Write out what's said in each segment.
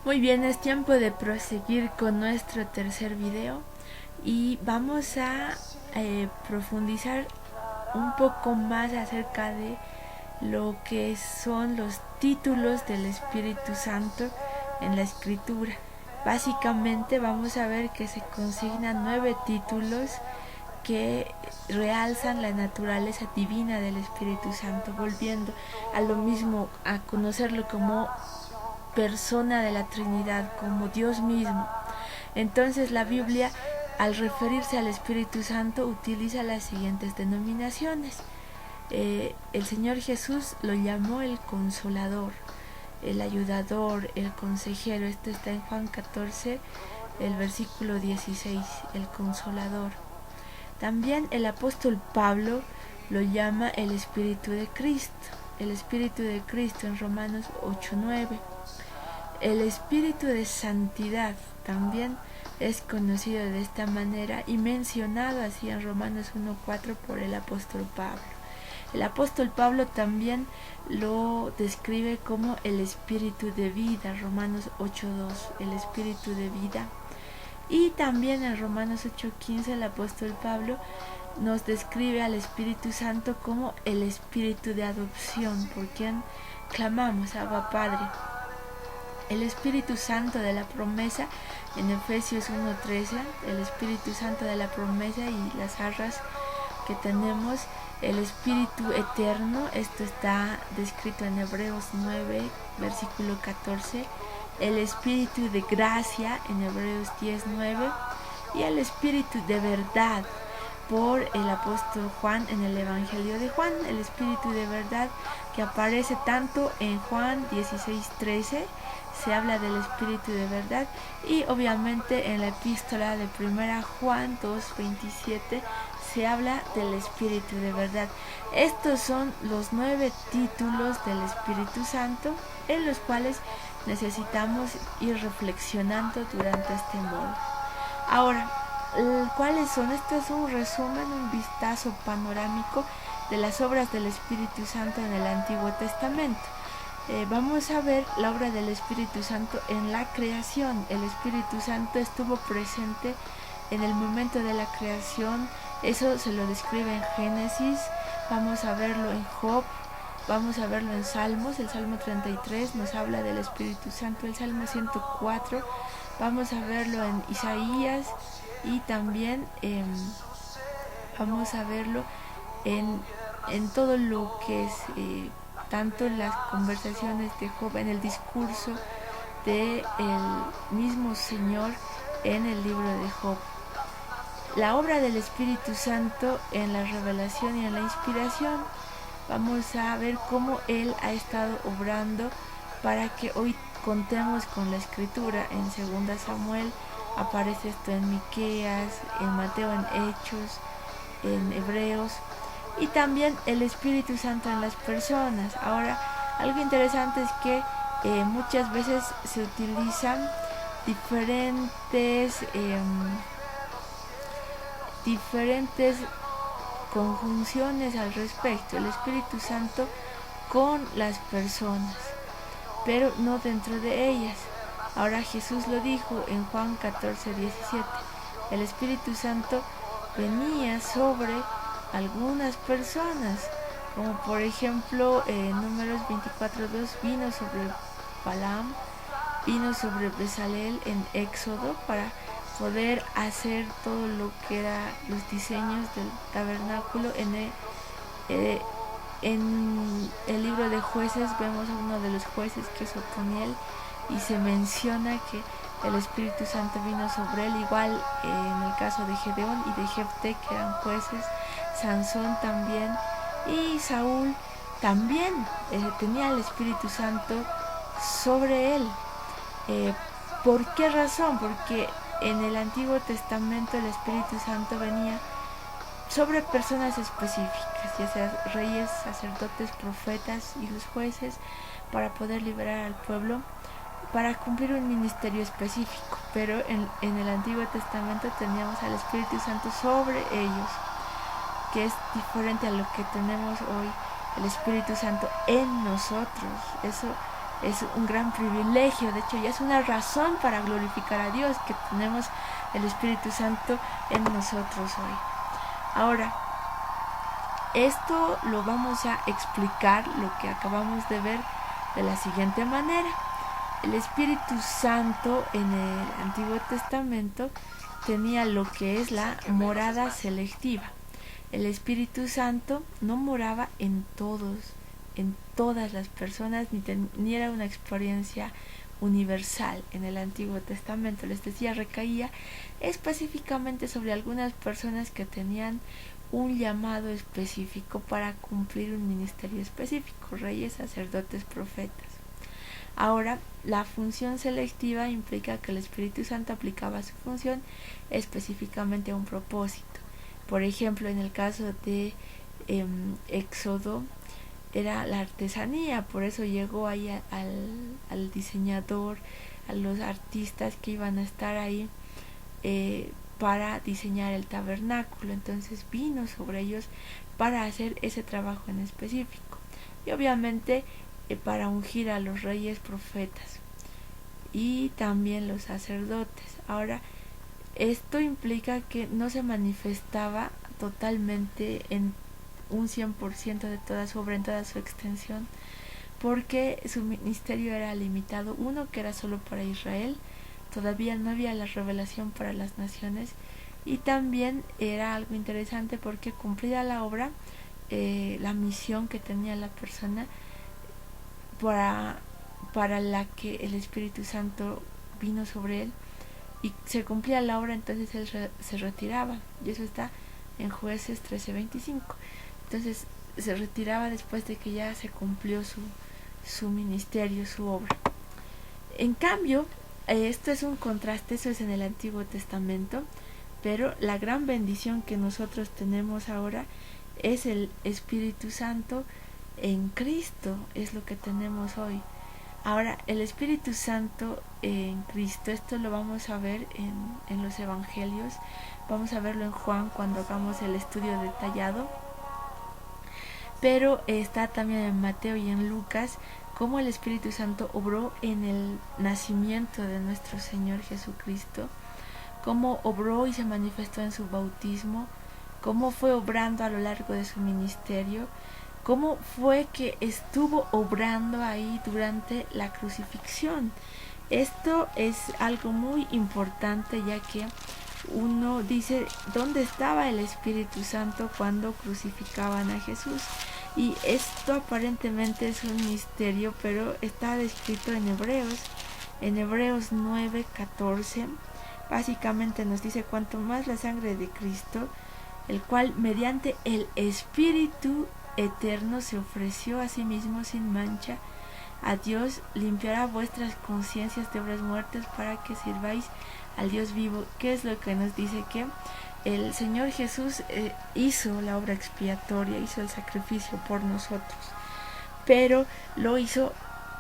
Muy bien, es tiempo de proseguir con nuestro tercer video y vamos a profundizar un poco más acerca de lo que son los títulos del Espíritu Santo en la Escritura. Básicamente vamos a ver que se consignan 9 títulos que realzan la naturaleza divina del Espíritu Santo, volviendo a lo mismo, a conocerlo como persona de la Trinidad, como Dios mismo. Entonces la Biblia, al referirse al Espíritu Santo, utiliza las siguientes denominaciones. El Señor Jesús lo llamó el Consolador, el Ayudador, el Consejero. Esto está en Juan 14, el versículo 16, el Consolador. También el apóstol Pablo lo llama el Espíritu de Cristo, el Espíritu de Cristo en Romanos 8:9. El Espíritu de Santidad también es conocido de esta manera y mencionado así en Romanos 1:4 por el apóstol Pablo. El apóstol Pablo también lo describe como el Espíritu de vida, Romanos 8:2, el Espíritu de vida. Y también en Romanos 8:15 el apóstol Pablo nos describe al Espíritu Santo como el Espíritu de adopción, por quien clamamos, Abba Padre. El Espíritu Santo de la promesa en Efesios 1:13, el Espíritu Santo de la promesa y las arras que tenemos, el Espíritu eterno, esto está descrito en Hebreos 9, versículo 14, el Espíritu de gracia en Hebreos 10:9 y el Espíritu de verdad por el apóstol Juan en el Evangelio de Juan, el Espíritu de verdad que aparece tanto en Juan 16:13, se habla del Espíritu de verdad, y obviamente en la epístola de 1 Juan 2:27 se habla del Espíritu de verdad. Estos son los 9 títulos del Espíritu Santo en los cuales necesitamos ir reflexionando durante este módulo. Ahora, ¿cuáles son? Esto es un resumen, un vistazo panorámico de las obras del Espíritu Santo en el Antiguo Testamento. Vamos a ver la obra del Espíritu Santo en la creación. El Espíritu Santo estuvo presente en el momento de la creación. Eso se lo describe en Génesis. Vamos a verlo en Job. Vamos a verlo en Salmos. El Salmo 33 nos habla del Espíritu Santo. El Salmo 104. Vamos a verlo en Isaías. Y también vamos a verlo en todo lo que es tanto en las conversaciones de Job, en el discurso del mismo Señor en el libro de Job. La obra del Espíritu Santo en la revelación y en la inspiración. Vamos a ver cómo Él ha estado obrando para que hoy contemos con la Escritura. En 2 Samuel aparece esto, en Miqueas, en Mateo, en Hechos, en Hebreos. Y también el Espíritu Santo en las personas. Ahora, algo interesante es que muchas veces se utilizan diferentes conjunciones al respecto. El Espíritu Santo con las personas, pero no dentro de ellas. Ahora Jesús lo dijo en Juan 14:17. El Espíritu Santo venía sobre algunas personas, como por ejemplo Números 24:2 vino sobre Balaam, vino sobre Bezalel en Éxodo para poder hacer todo lo que era los diseños del tabernáculo. En el libro de Jueces vemos a uno de los jueces, que es Otoniel, y se menciona que el Espíritu Santo vino sobre él, igual en el caso de Gedeón y de Jefté, que eran jueces, Sansón también, y Saúl también tenía el Espíritu Santo sobre él. ¿Por qué razón? Porque en el Antiguo Testamento el Espíritu Santo venía sobre personas específicas, ya sea reyes, sacerdotes, profetas y los jueces, para poder liberar al pueblo, para cumplir un ministerio específico. Pero en el Antiguo Testamento teníamos al Espíritu Santo sobre ellos, que es diferente a lo que tenemos hoy, el Espíritu Santo en nosotros. Eso es un gran privilegio, de hecho ya es una razón para glorificar a Dios, que tenemos el Espíritu Santo en nosotros hoy. Ahora, esto lo vamos a explicar, lo que acabamos de ver, de la siguiente manera. El Espíritu Santo en el Antiguo Testamento tenía lo que es la morada selectiva. El Espíritu Santo no moraba en todas las personas, ni era una experiencia universal. En el Antiguo Testamento, les decía, recaía específicamente sobre algunas personas que tenían un llamado específico para cumplir un ministerio específico: reyes, sacerdotes, profetas. Ahora, la función selectiva implica que el Espíritu Santo aplicaba su función específicamente a un propósito. Por ejemplo, en el caso de Éxodo, era la artesanía, por eso llegó ahí al diseñador, a los artistas que iban a estar ahí para diseñar el tabernáculo. Entonces vino sobre ellos para hacer ese trabajo en específico, y obviamente para ungir a los reyes, profetas y también los sacerdotes. Ahora, esto implica que no se manifestaba totalmente en un 100% de toda su obra, en toda su extensión, porque su ministerio era limitado. Uno, que era solo para Israel, todavía no había la revelación para las naciones, y también era algo interesante porque cumplida la obra, la misión que tenía la persona para la que el Espíritu Santo vino sobre él, y se cumplía la obra, entonces él se retiraba, y eso está en Jueces 13:25. Entonces se retiraba después de que ya se cumplió su ministerio, su obra. En cambio, esto es un contraste, eso es en el Antiguo Testamento, pero la gran bendición que nosotros tenemos ahora es el Espíritu Santo en Cristo, es lo que tenemos hoy. Ahora, el Espíritu Santo en Cristo, esto lo vamos a ver en los Evangelios, vamos a verlo en Juan cuando hagamos el estudio detallado, pero está también en Mateo y en Lucas, cómo el Espíritu Santo obró en el nacimiento de nuestro Señor Jesucristo, cómo obró y se manifestó en su bautismo, cómo fue obrando a lo largo de su ministerio, cómo fue que estuvo obrando ahí durante la crucifixión. Esto es algo muy importante, ya que uno dice, ¿dónde estaba el Espíritu Santo cuando crucificaban a Jesús? Y esto aparentemente es un misterio, pero está descrito en Hebreos 9:14. Básicamente nos dice: cuanto más la sangre de Cristo, el cual mediante el Espíritu eterno se ofreció a sí mismo sin mancha a Dios, limpiará vuestras conciencias de obras muertas para que sirváis al Dios vivo. ¿Qué es lo que nos dice? Que el Señor Jesús hizo la obra expiatoria, hizo el sacrificio por nosotros, pero lo hizo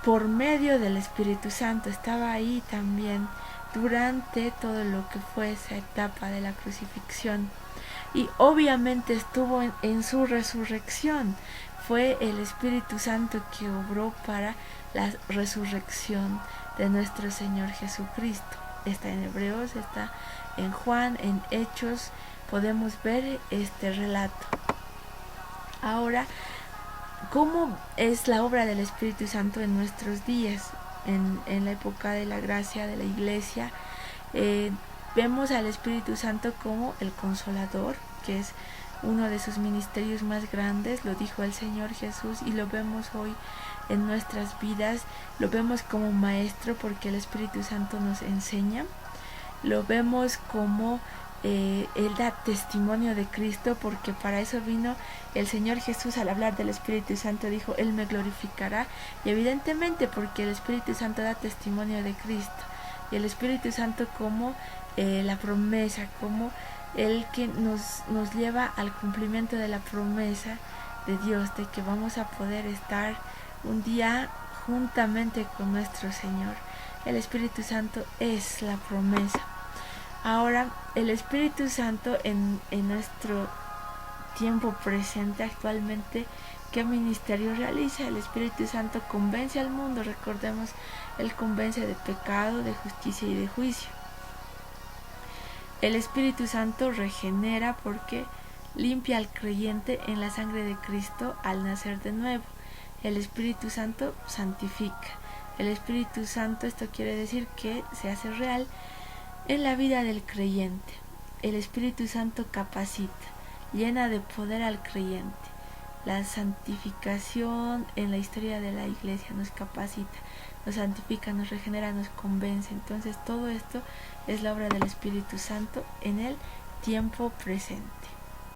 por medio del Espíritu Santo. Estaba ahí también durante todo lo que fue esa etapa de la crucifixión, y obviamente estuvo en su resurrección. Fue el Espíritu Santo que obró para la resurrección de nuestro Señor Jesucristo. Está en Hebreos, está en Juan, en Hechos, podemos ver este relato. Ahora, ¿cómo es la obra del Espíritu Santo en nuestros días? En la época de la gracia de la Iglesia, vemos al Espíritu Santo como el Consolador, que es uno de sus ministerios más grandes, lo dijo el Señor Jesús, y lo vemos hoy en nuestras vidas. Lo vemos como maestro, porque el Espíritu Santo nos enseña. Lo vemos como Él da testimonio de Cristo, porque para eso vino el Señor Jesús. Al hablar del Espíritu Santo dijo: Él me glorificará, y evidentemente porque el Espíritu Santo da testimonio de Cristo, y el Espíritu Santo como la promesa, como el que nos lleva al cumplimiento de la promesa de Dios, de que vamos a poder estar un día juntamente con nuestro Señor. El Espíritu Santo es la promesa. Ahora, el Espíritu Santo en nuestro tiempo presente actualmente ¿Qué ministerio realiza? El Espíritu Santo convence al mundo. Recordemos, Él convence de pecado, de justicia y de juicio. El Espíritu Santo regenera porque limpia al creyente en la sangre de Cristo al nacer de nuevo. El Espíritu Santo santifica. El Espíritu Santo, esto quiere decir que se hace real en la vida del creyente. El Espíritu Santo capacita, llena de poder al creyente. La santificación en la historia de la iglesia nos capacita, nos santifica, nos regenera, nos convence. Entonces todo esto es la obra del Espíritu Santo en el tiempo presente.